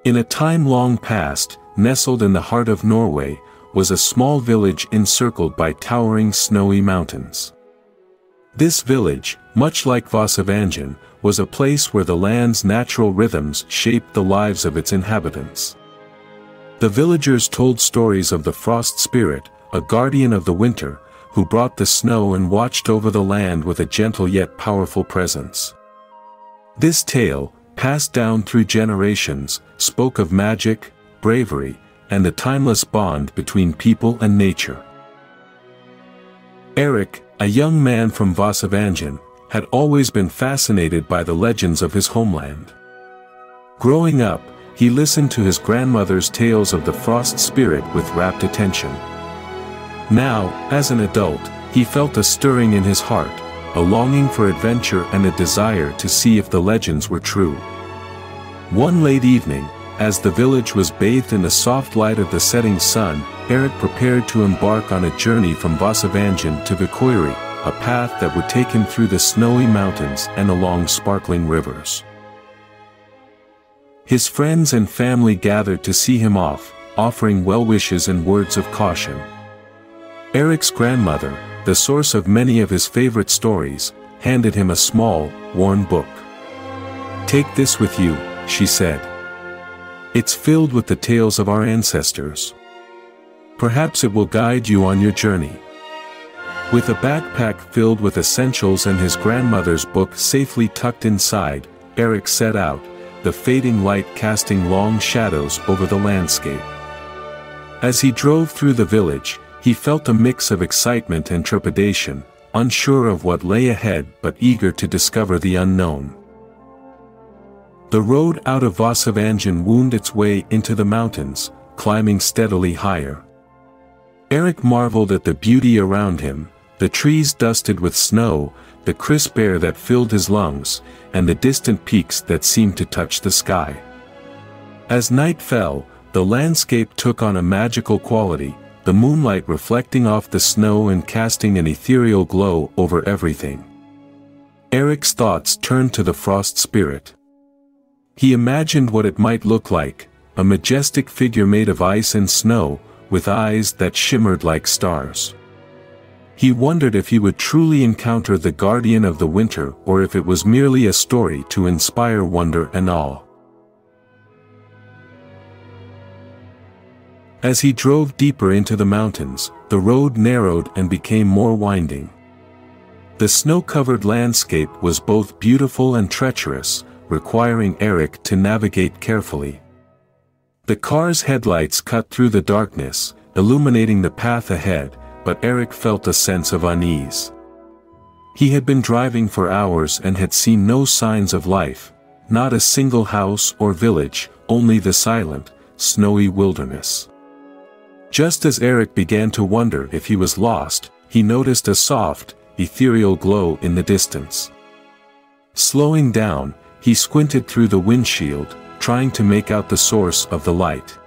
In a time long past, nestled in the heart of Norway, was a small village encircled by towering snowy mountains. This village, much like Vossevangen, was a place where the land's natural rhythms shaped the lives of its inhabitants. The villagers told stories of the frost spirit, a guardian of the winter, who brought the snow and watched over the land with a gentle yet powerful presence. This tale, passed down through generations, spoke of magic, bravery, and the timeless bond between people and nature. Erik, a young man from Vossevangen, had always been fascinated by the legends of his homeland. Growing up, he listened to his grandmother's tales of the frost spirit with rapt attention. Now, as an adult, he felt a stirring in his heart, a longing for adventure and a desire to see if the legends were true. One late evening, as the village was bathed in the soft light of the setting sun, Erik prepared to embark on a journey from Vossevangen to Vikoyri, a path that would take him through the snowy mountains and along sparkling rivers. His friends and family gathered to see him off, offering well wishes and words of caution. Erik's grandmother, the source of many of his favorite stories, handed him a small, worn book. "Take this with you," she said. "It's filled with the tales of our ancestors. Perhaps it will guide you on your journey." With a backpack filled with essentials and his grandmother's book safely tucked inside, Erik set out, the fading light casting long shadows over the landscape. As he drove through the village, he felt a mix of excitement and trepidation, unsure of what lay ahead but eager to discover the unknown. The road out of Vossevangen wound its way into the mountains, climbing steadily higher. Erik marveled at the beauty around him, the trees dusted with snow, the crisp air that filled his lungs, and the distant peaks that seemed to touch the sky. As night fell, the landscape took on a magical quality, the moonlight reflecting off the snow and casting an ethereal glow over everything. Erik's thoughts turned to the frost spirit. He imagined what it might look like, a majestic figure made of ice and snow, with eyes that shimmered like stars. He wondered if he would truly encounter the guardian of the winter or if it was merely a story to inspire wonder and awe. As he drove deeper into the mountains, the road narrowed and became more winding. The snow-covered landscape was both beautiful and treacherous, requiring Erik to navigate carefully. The car's headlights cut through the darkness, illuminating the path ahead, but Erik felt a sense of unease. He had been driving for hours and had seen no signs of life, not a single house or village, only the silent, snowy wilderness. Just as Erik began to wonder if he was lost, he noticed a soft, ethereal glow in the distance. Slowing down, he squinted through the windshield, trying to make out the source of the light.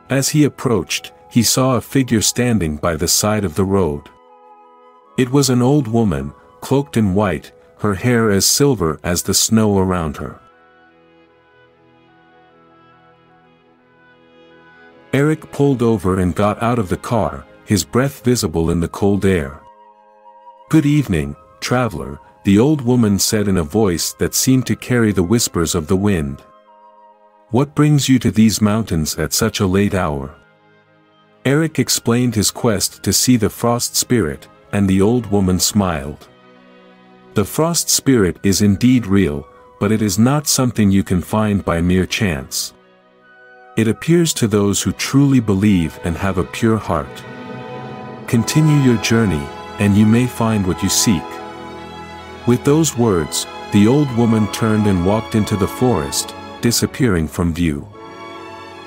As he approached, he saw a figure standing by the side of the road. It was an old woman, cloaked in white, her hair as silver as the snow around her. Erik pulled over and got out of the car, his breath visible in the cold air. "Good evening, traveler," the old woman said in a voice that seemed to carry the whispers of the wind. "What brings you to these mountains at such a late hour?" Erik explained his quest to see the frost spirit, and the old woman smiled. "The frost spirit is indeed real, but it is not something you can find by mere chance. It appears to those who truly believe and have a pure heart. Continue your journey, and you may find what you seek." With those words, the old woman turned and walked into the forest, disappearing from view.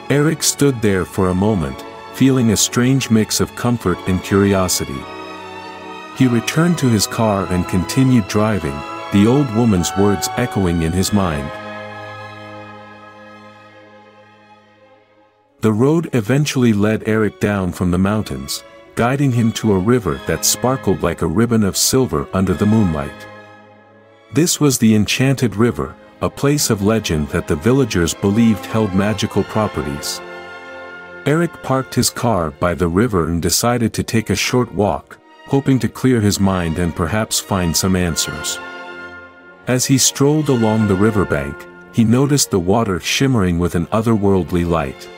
Erik stood there for a moment, feeling a strange mix of comfort and curiosity. He returned to his car and continued driving, the old woman's words echoing in his mind. The road eventually led Erik down from the mountains, guiding him to a river that sparkled like a ribbon of silver under the moonlight. This was the Enchanted River, a place of legend that the villagers believed held magical properties. Erik parked his car by the river and decided to take a short walk, hoping to clear his mind and perhaps find some answers. As he strolled along the riverbank, he noticed the water shimmering with an otherworldly light.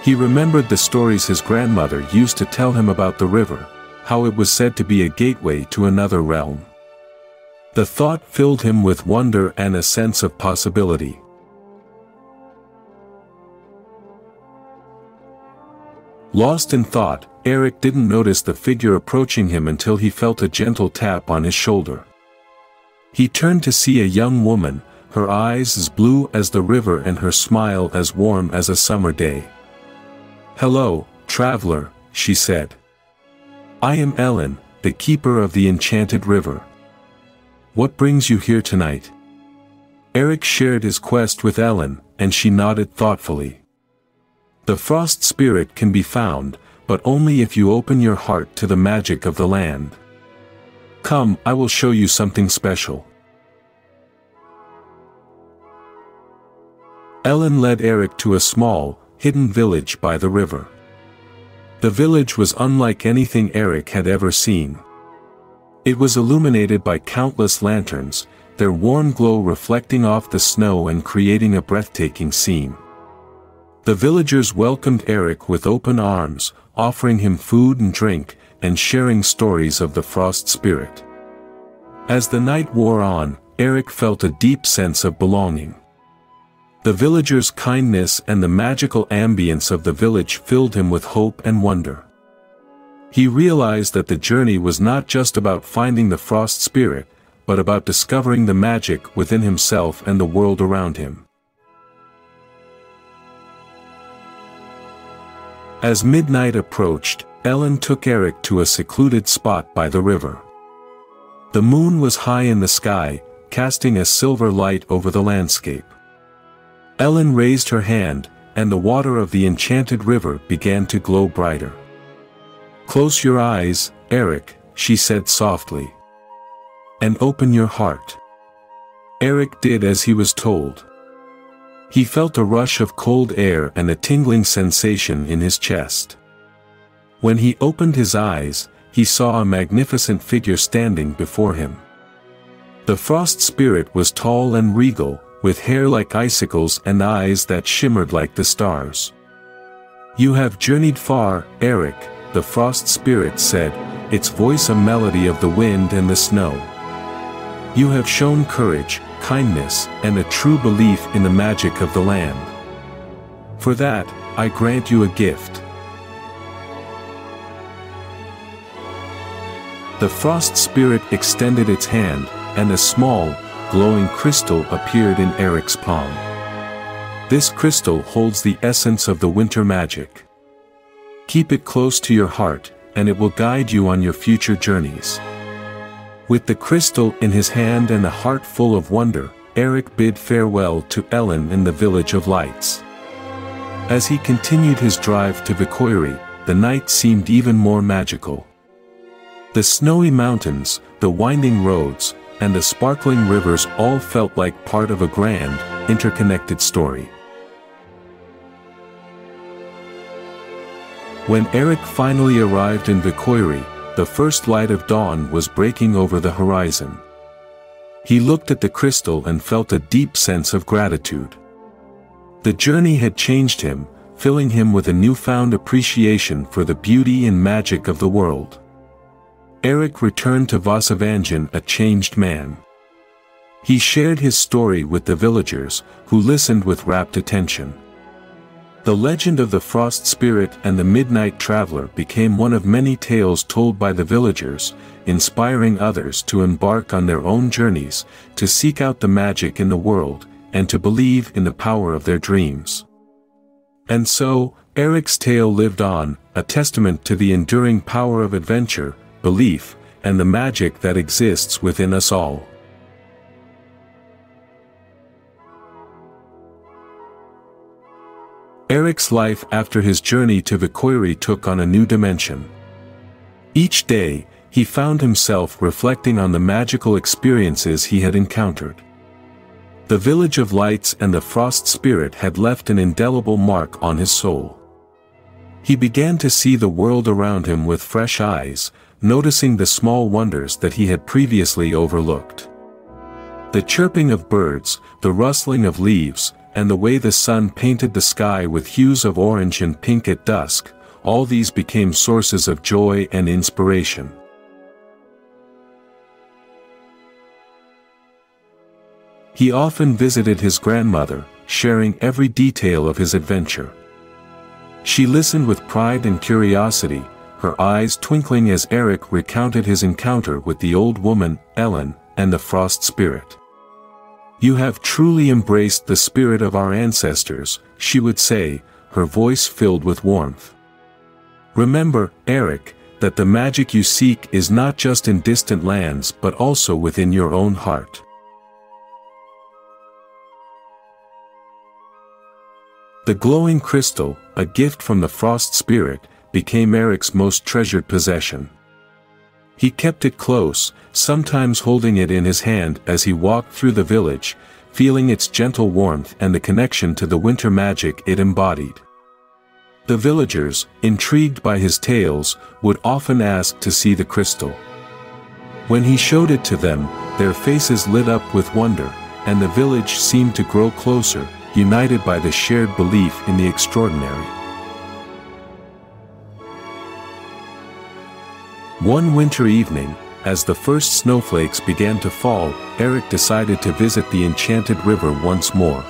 He remembered the stories his grandmother used to tell him about the river, how it was said to be a gateway to another realm. The thought filled him with wonder and a sense of possibility. Lost in thought, Erik didn't notice the figure approaching him until he felt a gentle tap on his shoulder. He turned to see a young woman, her eyes as blue as the river and her smile as warm as a summer day. "Hello, traveler," she said. "I am Ellen, the keeper of the enchanted river. What brings you here tonight?" Erik shared his quest with Ellen, and she nodded thoughtfully. "The frost spirit can be found, but only if you open your heart to the magic of the land. Come, I will show you something special." Ellen led Erik to a small, hidden village by the river. The village was unlike anything Erik had ever seen. It was illuminated by countless lanterns, their warm glow reflecting off the snow and creating a breathtaking scene. The villagers welcomed Erik with open arms, offering him food and drink, and sharing stories of the frost spirit. As the night wore on, Erik felt a deep sense of belonging. The villagers' kindness and the magical ambience of the village filled him with hope and wonder. He realized that the journey was not just about finding the frost spirit, but about discovering the magic within himself and the world around him. As midnight approached, Ellen took Erik to a secluded spot by the river. The moon was high in the sky, casting a silver light over the landscape. Ellen raised her hand, and the water of the enchanted river began to glow brighter. "Close your eyes, Erik," she said softly. "And open your heart." Erik did as he was told. He felt a rush of cold air and a tingling sensation in his chest. When he opened his eyes, he saw a magnificent figure standing before him. The frost spirit was tall and regal, with hair like icicles and eyes that shimmered like the stars. "You have journeyed far, Erik," the frost spirit said, its voice a melody of the wind and the snow. "You have shown courage, kindness, and a true belief in the magic of the land. For that, I grant you a gift." The frost spirit extended its hand, and a small, glowing crystal appeared in Erik's palm. "This crystal holds the essence of the winter magic. Keep it close to your heart, and it will guide you on your future journeys." With the crystal in his hand and a heart full of wonder, Erik bid farewell to Ellen in the Village of Lights. As he continued his drive to Vikoyri, the night seemed even more magical. The snowy mountains, the winding roads, and the sparkling rivers all felt like part of a grand, interconnected story. When Erik finally arrived in Vikoyri, the first light of dawn was breaking over the horizon. He looked at the crystal and felt a deep sense of gratitude. The journey had changed him, filling him with a newfound appreciation for the beauty and magic of the world. Erik returned to Vossevangen a changed man. He shared his story with the villagers, who listened with rapt attention. The legend of the frost spirit and the midnight traveler became one of many tales told by the villagers, inspiring others to embark on their own journeys, to seek out the magic in the world, and to believe in the power of their dreams. And so, Erik's tale lived on, a testament to the enduring power of adventure, belief, and the magic that exists within us all. Erik's life after his journey to Vikoyri took on a new dimension. Each day, he found himself reflecting on the magical experiences he had encountered. The village of lights and the frost spirit had left an indelible mark on his soul. He began to see the world around him with fresh eyes, noticing the small wonders that he had previously overlooked. The chirping of birds, the rustling of leaves, and the way the sun painted the sky with hues of orange and pink at dusk, all these became sources of joy and inspiration. He often visited his grandmother, sharing every detail of his adventure. She listened with pride and curiosity, her eyes twinkling as Eric recounted his encounter with the old woman, Ellen, and the frost spirit. "You have truly embraced the spirit of our ancestors," she would say, her voice filled with warmth. "Remember, Eric, that the magic you seek is not just in distant lands but also within your own heart." The glowing crystal, a gift from the frost spirit, became Eric's most treasured possession. He kept it close, sometimes holding it in his hand as he walked through the village, feeling its gentle warmth and the connection to the winter magic it embodied. The villagers, intrigued by his tales, would often ask to see the crystal. When he showed it to them, their faces lit up with wonder, and the village seemed to grow closer, united by the shared belief in the extraordinary. One winter evening, as the first snowflakes began to fall, Eric decided to visit the enchanted river once more.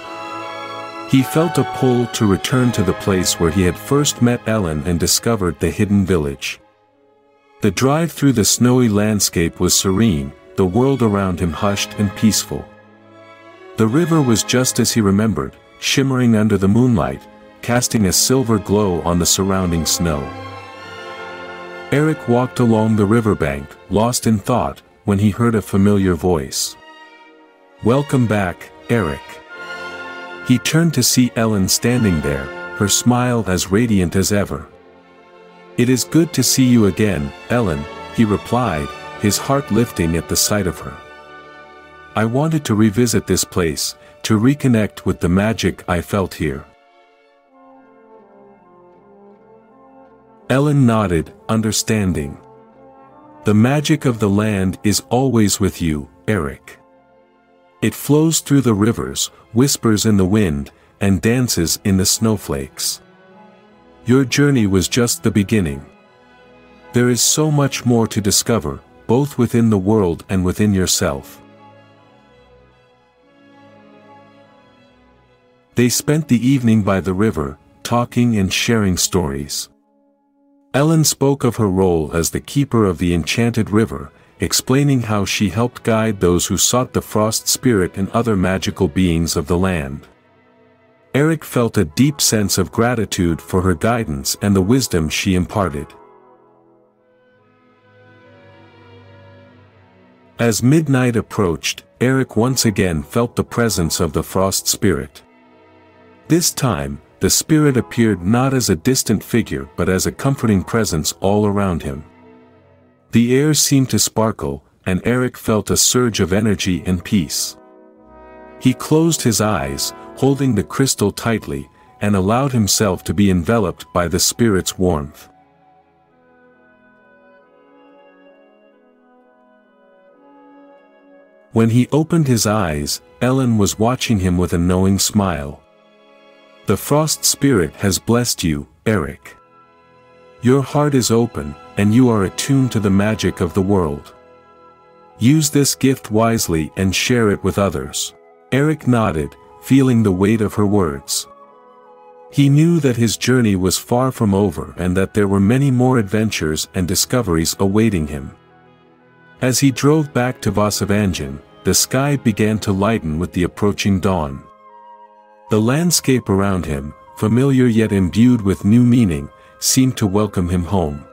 He felt a pull to return to the place where he had first met Ellen and discovered the hidden village. The drive through the snowy landscape was serene, the world around him hushed and peaceful. The river was just as he remembered, shimmering under the moonlight, casting a silver glow on the surrounding snow. Eric walked along the riverbank, lost in thought, when he heard a familiar voice. "Welcome back, Eric." He turned to see Ellen standing there, her smile as radiant as ever. "It is good to see you again, Ellen," he replied, his heart lifting at the sight of her. "I wanted to revisit this place, to reconnect with the magic I felt here." Ellen nodded, understanding. "The magic of the land is always with you, Eric. It flows through the rivers, whispers in the wind, and dances in the snowflakes. Your journey was just the beginning. There is so much more to discover, both within the world and within yourself." They spent the evening by the river, talking and sharing stories. Ellen spoke of her role as the keeper of the enchanted river, explaining how she helped guide those who sought the frost spirit and other magical beings of the land. Eric felt a deep sense of gratitude for her guidance and the wisdom she imparted. As midnight approached, Eric once again felt the presence of the frost spirit. This time, the spirit appeared not as a distant figure but as a comforting presence all around him. The air seemed to sparkle, and Eric felt a surge of energy and peace. He closed his eyes, holding the crystal tightly, and allowed himself to be enveloped by the spirit's warmth. When he opened his eyes, Ellen was watching him with a knowing smile. "The frost spirit has blessed you, Eric. Your heart is open, and you are attuned to the magic of the world. Use this gift wisely and share it with others." Eric nodded, feeling the weight of her words. He knew that his journey was far from over and that there were many more adventures and discoveries awaiting him. As he drove back to Vossevangen, the sky began to lighten with the approaching dawn. The landscape around him, familiar yet imbued with new meaning, seemed to welcome him home.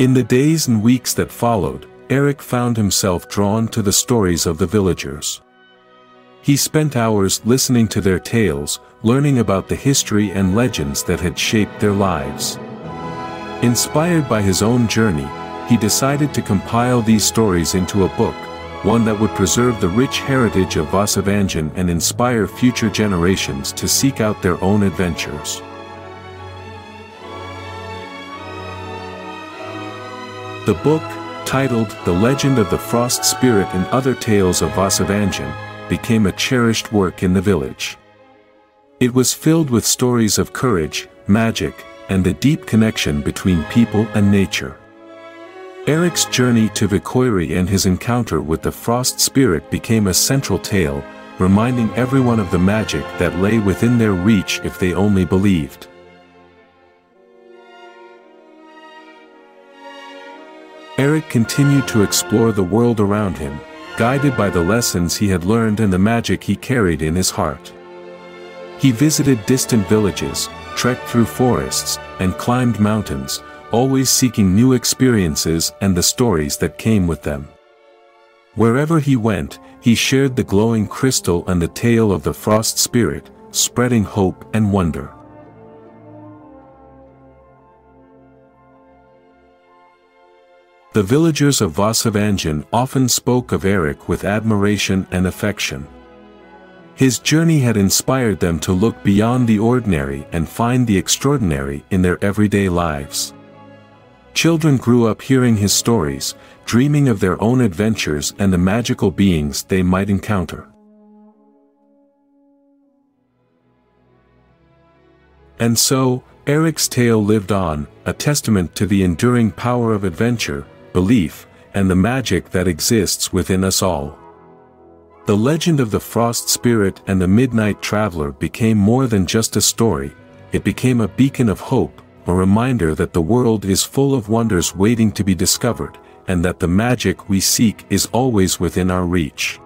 In the days and weeks that followed, Eric found himself drawn to the stories of the villagers. He spent hours listening to their tales, learning about the history and legends that had shaped their lives. Inspired by his own journey, he decided to compile these stories into a book, one that would preserve the rich heritage of Vossevangen and inspire future generations to seek out their own adventures. The book, titled The Legend of the Frost Spirit and Other Tales of Vossevangen, became a cherished work in the village. It was filled with stories of courage, magic, and the deep connection between people and nature. Eric's journey to Vikoyri and his encounter with the frost spirit became a central tale, reminding everyone of the magic that lay within their reach if they only believed. Eric continued to explore the world around him, guided by the lessons he had learned and the magic he carried in his heart. He visited distant villages, trekked through forests, and climbed mountains, always seeking new experiences and the stories that came with them. Wherever he went, he shared the glowing crystal and the tale of the frost spirit, spreading hope and wonder. The villagers of Vossevangen often spoke of Eric with admiration and affection. His journey had inspired them to look beyond the ordinary and find the extraordinary in their everyday lives. Children grew up hearing his stories, dreaming of their own adventures and the magical beings they might encounter. And so, Eric's tale lived on, a testament to the enduring power of adventure, belief, and the magic that exists within us all. The legend of the frost spirit and the midnight traveler became more than just a story, it became a beacon of hope, a reminder that the world is full of wonders waiting to be discovered, and that the magic we seek is always within our reach.